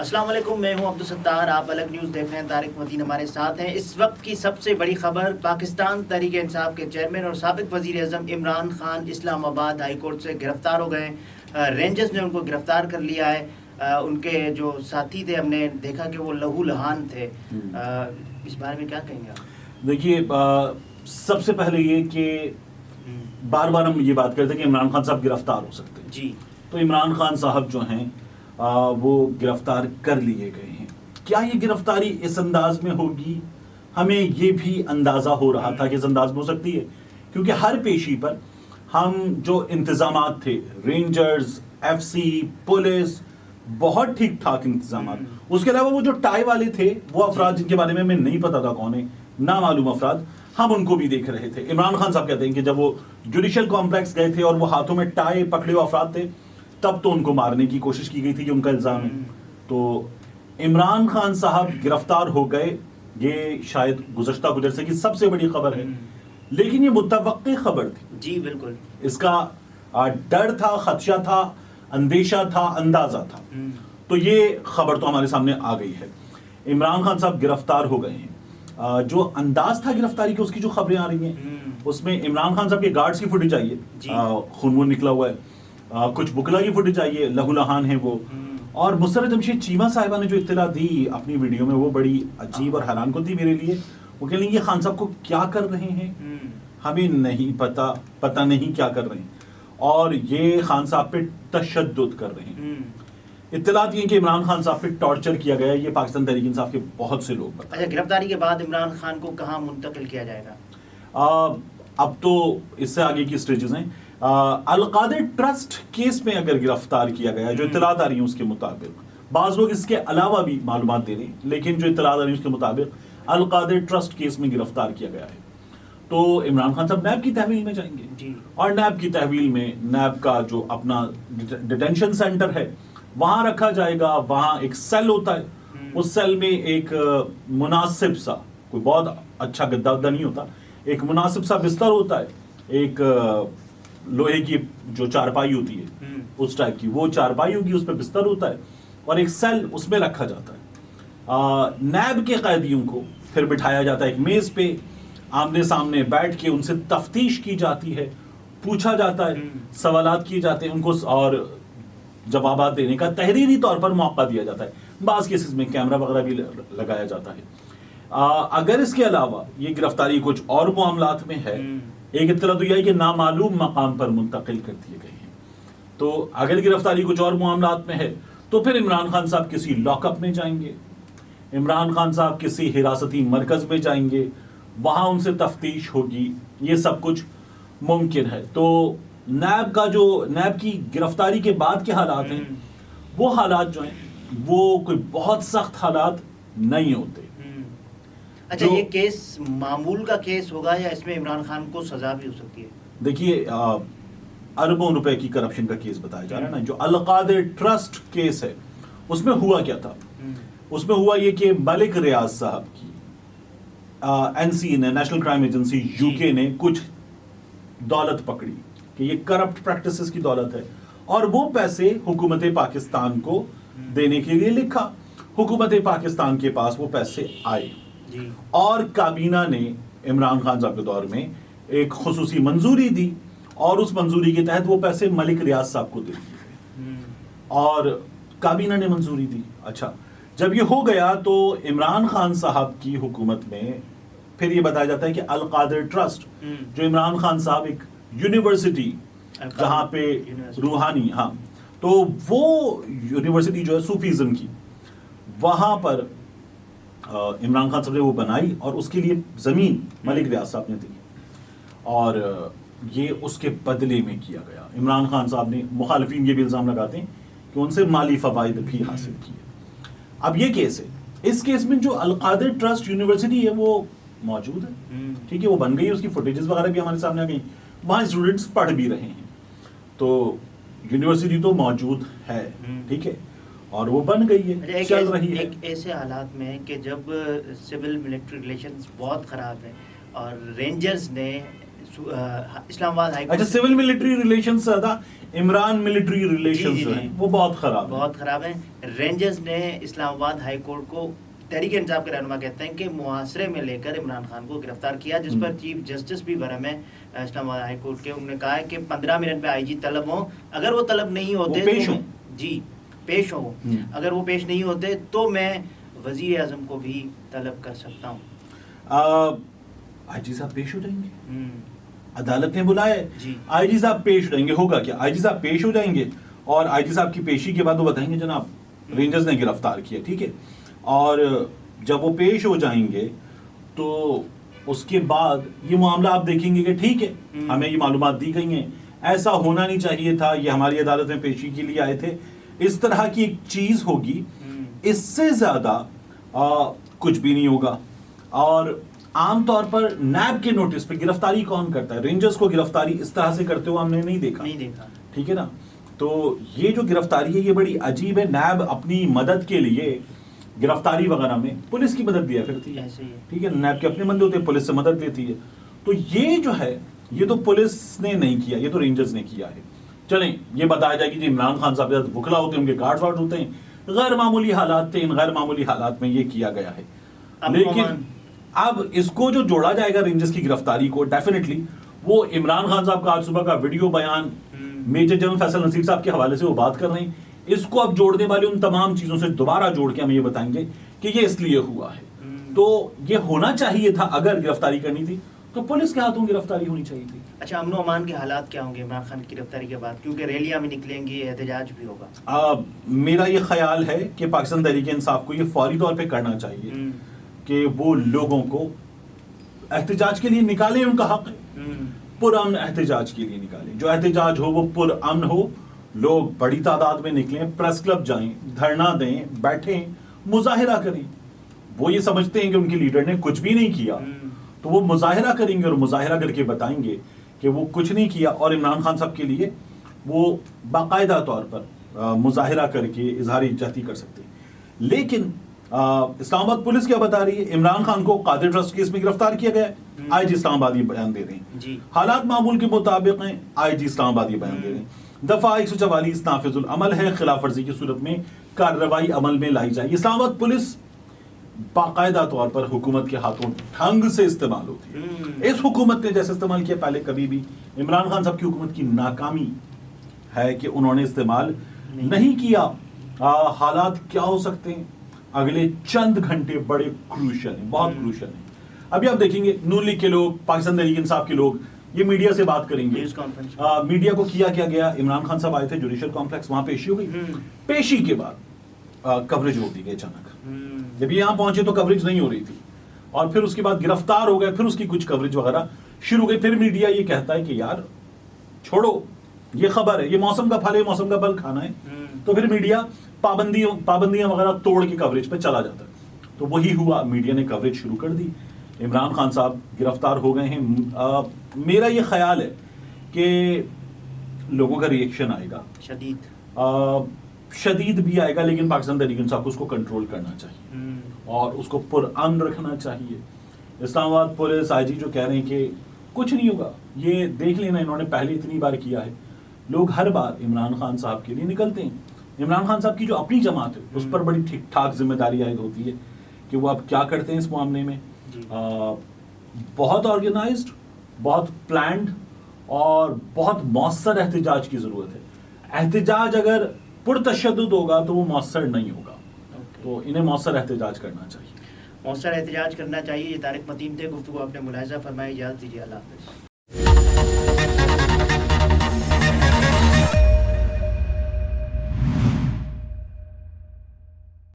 السلام علیکم، میں ہوں عبدالستار، آپ الگ نیوز دیکھ رہے ہیں، طارق مدین ہمارے ساتھ ہیں۔ اس وقت کی سب سے بڑی خبر، پاکستان تحریک انصاف کے چیئرمین اور سابق وزیر اعظم عمران خان اسلام آباد ہائی کورٹ سے گرفتار ہو گئے ہیں۔ رینجرز نے ان کو گرفتار کر لیا ہے۔ ان کے جو ساتھی تھے، ہم نے دیکھا کہ وہ لہو لہان تھے۔ اس بارے میں کیا کہیں گے آپ؟ دیکھیے، سب سے پہلے یہ کہ بار بار ہم یہ بات کرتے ہیں کہ عمران خان صاحب گرفتار ہو سکتے ہیں جی، تو عمران خان صاحب جو ہیں وہ گرفتار کر لیے گئے ہیں۔ کیا یہ گرفتاری اس انداز میں ہوگی؟ ہمیں یہ بھی اندازہ ہو رہا تھا کہ اس انداز میں ہو سکتی ہے، کیونکہ ہر پیشی پر ہم جو انتظامات تھے، رینجرز، ایف سی، پولیس، بہت ٹھیک ٹھاک انتظامات۔ اس کے علاوہ وہ جو ٹائی والے تھے، وہ افراد جن کے بارے میں ہمیں نہیں پتا تھا کون ہے، نامعلوم افراد، ہم ان کو بھی دیکھ رہے تھے۔ عمران خان صاحب کہتے ہیں کہ جب وہ جوڈیشل کمپلیکس گئے تھے اور وہ ہاتھوں میں ٹائی پکڑے ہوئے افراد تھے، تب تو ان کو مارنے کی کوشش کی گئی تھی، یہ ان کا الزام ہے۔ تو عمران خان صاحب گرفتار ہو گئے، یہ شاید گزشتہ کچھ عرصے کی سب سے بڑی خبر ہے، لیکن یہ متوقع خبر تھی۔ جی بالکل، اس کا ڈر تھا، خدشہ تھا، اندیشہ تھا، اندازہ تھا۔ تو یہ خبر تو ہمارے سامنے آ گئی ہے۔ عمران خان صاحب گرفتار ہو گئے ہیں۔ جو انداز تھا گرفتاری کے، اس کی جو خبریں آ رہی ہیں، اس میں عمران خان صاحب کے گارڈز کی فوٹیج آئی ہے، خون نکلا ہوا ہے، کچھ بکلا کی فوٹیج آئی ہے، لہو لہان ہے وہ۔ اور مسرت جمشید چیمہ صاحبہ نے جو اطلاع دی اپنی ویڈیو میں، وہ بڑی عجیب اور حیران کن تھی میرے لیے۔ وہ کہہ لیں گے خان صاحب کو کیا کر رہے ہیں، ہمیں نہیں پتہ نہیں کیا کر رہے ہیں، اور یہ خان صاحب پہ تشدد کر رہے ہیں۔ اطلاعات یہ کہ عمران خان صاحب پہ ٹارچر کیا گیا ہے، یہ پاکستان تحریک انصاف کے بہت سے لوگ بتائیں۔ اچھا، گرفتاری کے بعد عمران خان کو کہاں منتقل کیا جائے گا؟ اب تو اس سے آگے کی سٹیجز ہیں۔ القادر ٹرسٹ کیس میں اگر گرفتار کیا گیا ہے، جو اطلاعات آ رہی ہیں اس کے مطابق، بعض لوگ اس کے علاوہ بھی معلومات دے رہے ہیں، لیکن جو اطلاعات آ رہی ہیں اس کے مطابق القادر ٹرسٹ کیس میں گرفتار کیا گیا ہے، تو عمران خان صاحب نیب کی تحویل میں جائیں گے۔ اور نیب کی تحویل میں نیب کا جو اپنا ڈیٹینشن سینٹر ہے وہاں رکھا جائے گا۔ وہاں ایک سیل ہوتا ہے، اس سیل میں ایک مناسب سا، کوئی بہت اچھا گدا ودا نہیں ہوتا، ایک مناسب سا بستر ہوتا ہے، ایک لوہے کی جو چارپائی ہوتی ہے اس ٹائپ کی، وہ چارپائی ہوگی، اس پہ بستر ہوتا ہے، اور ایک سیل اس میں رکھا جاتا ہے۔ نیب کے قیدیوں کو پھر بٹھایا جاتا ہے ایک میز پہ، آمنے سامنے بیٹھ کے ان سے تفتیش کی جاتی ہے، پوچھا جاتا ہے، سوالات کیے جاتے ہیں ان کو، اور جوابات دینے کا تحریری طور پر موقع دیا جاتا ہے۔ بعض کیسز میں کیمرہ وغیرہ بھی لگایا جاتا ہے۔ اگر اس کے علاوہ یہ گرفتاری کچھ اور معاملات میں ہے، ایک اطلاع تو یہ ہے کہ نامعلوم مقام پر منتقل کر دیے گئے ہیں، تو اگر گرفتاری کچھ اور معاملات میں ہے تو پھر عمران خان صاحب کسی لاک اپ میں جائیں گے، عمران خان صاحب کسی حراستی مرکز میں جائیں گے، وہاں ان سے تفتیش ہوگی، یہ سب کچھ ممکن ہے۔ تو نیب کی گرفتاری کے بعد کے حالات ہیں، وہ حالات جو ہیں وہ کوئی بہت سخت حالات نہیں ہوتے۔ اچھا، یہ کیس معمول کا کیس ہوگا یا اس میں عمران خان کو سزا بھی ہو سکتی ہے؟ دیکھیے، اربوں روپے کی کرپشن کا کیس بتایا جا رہا ہے نا، جو القادر ٹرسٹ کیس ہے، اس میں ہوا کیا تھا؟ اس میں ہوا یہ کہ ملک ریاض صاحب کی این سی نے، نیشنل کرائم ایجنسی یو کے نے کچھ دولت پکڑی کہ یہ کرپٹ پریکٹسز کی دولت ہے، اور وہ پیسے حکومت پاکستان کو دینے کے لیے لکھا۔ حکومت پاکستان کے پاس وہ پیسے آئے، اور کابینہ نے عمران خان صاحب کے دور میں ایک خصوصی منظوری دی، اور اس منظوری کے تحت وہ پیسے ملک ریاض صاحب کو دے دیے گئے، اور کابینہ نے منظوری دی۔ اچھا، جب یہ ہو گیا تو عمران خان صاحب کی حکومت میں پھر یہ بتایا جاتا ہے کہ القادر ٹرسٹ، جو عمران خان صاحب ایک یونیورسٹی جہاں پہ روحانی، ہاں، تو وہ یونیورسٹی جو ہے صوفیزم کی، وہاں پر عمران خان صاحب نے وہ بنائی، اور اس کے لیے زمین ملک ریاض صاحب نے دی، اور یہ اس کے بدلے میں کیا گیا۔ عمران خان صاحب نے، مخالفین یہ بھی الزام لگاتے ہیں کہ ان سے مالی فوائد بھی حاصل کیے۔ اب یہ کیس ہے، اس کیس میں جو القادر ٹرسٹ یونیورسٹی ہے وہ موجود ہے، ٹھیک ہے، وہ بن گئی، اس کی فوٹیجز وغیرہ بھی ہمارے سامنے آ گئی، وہاں اسٹوڈنٹس پڑھ بھی رہے ہیں، تو یونیورسٹی تو موجود ہے، ٹھیک ہے، اور وہ بن گئی ہے، چل رہی ہے۔ ایک ایسے حالات میں کہ جب سول ملٹری ریلیشنز بہت خراب ہیں، اور رینجرز نے اسلام آباد ہائی کورٹ اچھا سول ملٹری ریلیشن سے زیادہ عمران ملٹری ریلیشن جو ہیں وہ بہت خراب ہیں. بہت خراب ہیں. رینجرز نے اسلام آباد ہائی کورٹ کو تحریک انصاف کے رہنما کہتے ہیں کہ محاصرے میں لے کر عمران خان کو گرفتار کیا, جس پر چیف جسٹس بھی برہم ہے اسلام آباد ہائی کورٹ کے. انہوں نے کہا ہے کہ 15 منٹ میں آئی جی طلب ہوں, اگر وہ طلب نہیں ہوتے پیش ہوں, جی پیش ہوں, اگر وہ پیش نہیں ہوتے تو میں وزیر اعظم کو بھی طلب کر سکتا ہوں. آئی جی صاحب پیش ہو جائیں گے, عدالت نے بلایا ہے, جی آئی جی صاحب پیش ہو جائیں گے. ہوگا کیا, آئی جی صاحب پیش ہو جائیں گے اور آئی جی صاحب کی پیشی کے بعد وہ بتائیں گے جناب رینجرز نے گرفتار کیا, ٹھیک ہے, اور جب وہ پیش ہو جائیں گے تو اس کے بعد یہ معاملہ آپ دیکھیں گے کہ ٹھیک ہے ہمیں یہ معلومات دی گئی ہیں, ایسا ہونا نہیں چاہیے تھا, یہ ہماری عدالت میں پیشی کے لیے آئے تھے, اس طرح کی ایک چیز ہوگی. اس سے زیادہ کچھ بھی نہیں ہوگا. اور عام طور پر نیب کے نوٹس پہ گرفتاری کون کرتا ہے؟ رینجرز کو گرفتاری اس طرح سے کرتے ہوئے ہم نے نہیں دیکھا, ٹھیک ہے نا. تو یہ جو گرفتاری ہے یہ بڑی عجیب ہے. نیب اپنی مدد کے لیے گرفتاری وغیرہ میں پولیس کی مدد دیا کرتی ہے, ٹھیک ہے, نیب کے اپنے بندے ہوتے ہیں, پولیس سے مدد لیتی ہے. تو یہ جو ہے یہ تو پولیس نے نہیں کیا, یہ تو رینجرز نے کیا ہے. چلیں یہ بتایا جائے کہ جی عمران خان صاحب بکھلا ہوتے ہیں, ان کے گارڈ واڈ ہوتے ہیں, غیر معمولی حالات تھے, ان غیر معمولی حالات میں یہ کیا گیا ہے. لیکن اب اس کو جو جوڑا جائے گا رینجرز کی گرفتاری کو, ڈیفینیٹلی وہ عمران خان صاحب کا آج صبح کا ویڈیو بیان میجر جنرل فیصل نصیر صاحب کے حوالے سے وہ بات کر رہے ہیں, اس کو اب جوڑنے والے ان تمام چیزوں سے دوبارہ جوڑ کے ہم یہ بتائیں گے کہ یہ اس لیے ہوا ہے. تو یہ ہونا چاہیے تھا, اگر گرفتاری کرنی تھی تو پولیس کے ہاتھوں گرفتاری ہونی چاہیے تھی. اچھا امن و امان کے حالات کیا ہوں گے عمران خان کی گرفتاری کے بعد, کیونکہ ریلیاں بھی نکلیں گی, احتجاج بھی ہوگا؟ میرا یہ خیال ہے کہ پاکستان تحریک انصاف کو یہ فوری طور پہ کرنا چاہیے کہ وہ لوگوں کو احتجاج کے لیے نکالیں, ان کا حق ہے, پرامن احتجاج کے لیے نکالیں. جو احتجاج ہو وہ پرامن ہو, لوگ بڑی تعداد میں نکلیں, پریس کلب جائیں, دھرنا دیں, بیٹھیں, مظاہرہ کریں. وہ یہ سمجھتے ہیں کہ ان کے لیڈر نے کچھ بھی نہیں کیا, تو وہ مظاہرہ کریں گے اور مظاہرہ کر کے بتائیں گے کہ وہ کچھ نہیں کیا, اور عمران خان صاحب کے لیے وہ باقاعدہ طور پر مظاہرہ کر کے اظہار یکجہتی کر سکتے ہیں. لیکن اسلام آباد پولیس کیا بتا رہی ہے؟ عمران خان کو قادر ٹرسٹ کیس میں گرفتار کیا گیا ہے. آئی جی اسلام آباد یہ بیان دے رہے ہیں, حالات معمول کے مطابق ہیں. آئی جی اسلام آباد یہ بیان دے رہے ہیں, دفعہ 144 نافذ العمل ہے, خلاف ورزی کی صورت میں کارروائی عمل میں لائی جائے. اسلام آباد پولیس باقاعدہ طور پر حکومت کے ہاتھوں ڈھنگ سے استعمال ہوتی ہے. اس حکومت نے جیسے استعمال کیا پہلے کبھی بھی, عمران خان صاحب کی حکومت کی ناکامی ہے کہ انہوں نے استعمال نہیں کیا. حالات کیا ہو سکتے ہیں اگلے چند گھنٹے بڑے کروشل ہیں, بہت کروشل ہیں. ابھی آپ دیکھیں گے نون لیگ کے لوگ, پاکستان تحریک انصاف کے لوگ یہ میڈیا سے بات کریں گے. میڈیا کو کیا گیا, عمران خان صاحب آئے تھے جوڈیشل کمپلیکس, وہاں پیشی ہو گئی, پیشی کے بعد کوریج روک دی گئی اچانک. جب یہاں پہنچے تو کوریج نہیں ہو رہی تھی, اور پھر اس کے بعد گرفتار ہو گئے, پھر اس کی کچھ کوریج وغیرہ شروع ہو گئی. پھر میڈیا یہ کہتا ہے کہ یار چھوڑو, یہ خبر ہے, یہ موسم کا پھل ہے, موسم کا پھل کھانا ہے. تو پھر میڈیا پابندیاں وغیرہ توڑ کے کوریج پہ چلا جاتا ہے. تو وہی ہوا, میڈیا نے کوریج شروع کر دی. عمران خان صاحب گرفتار ہو گئے ہیں. میرا یہ خیال ہے کہ لوگوں کا ریئیکشن آئے گا, شدید بھی آئے گا, لیکن پاکستان تحریک انصاف کو اس کو کنٹرول کرنا چاہیے اور اس کو پرامن رکھنا چاہیے. اسلام آباد پولیس آئی جی جو کہہ رہے ہیں کہ کچھ نہیں ہوگا, یہ دیکھ لینا, انہوں نے پہلے اتنی بار کیا ہے. لوگ ہر بار عمران خان صاحب کے لیے نکلتے ہیں. عمران خان صاحب کی جو اپنی جماعت ہے اس پر بڑی ٹھیک ٹھاک ذمہ داری عائد ہوتی ہے کہ وہ اب کیا کرتے ہیں اس معاملے میں. بہت آرگنائزڈ, بہت پلانڈ اور بہت مؤثر احتجاج کی ضرورت ہے. احتجاج اگر پرتشدد ہوگا تو وہ مؤثر نہیں ہوگا. تو انہیں مؤثر احتجاج کرنا چاہیے, مؤثر احتجاج کرنا چاہیے. یہ طارق متین تھے, گفتگو آپ نے ملاحظہ فرمائی. اجازت دیجیے, اللہ حافظ.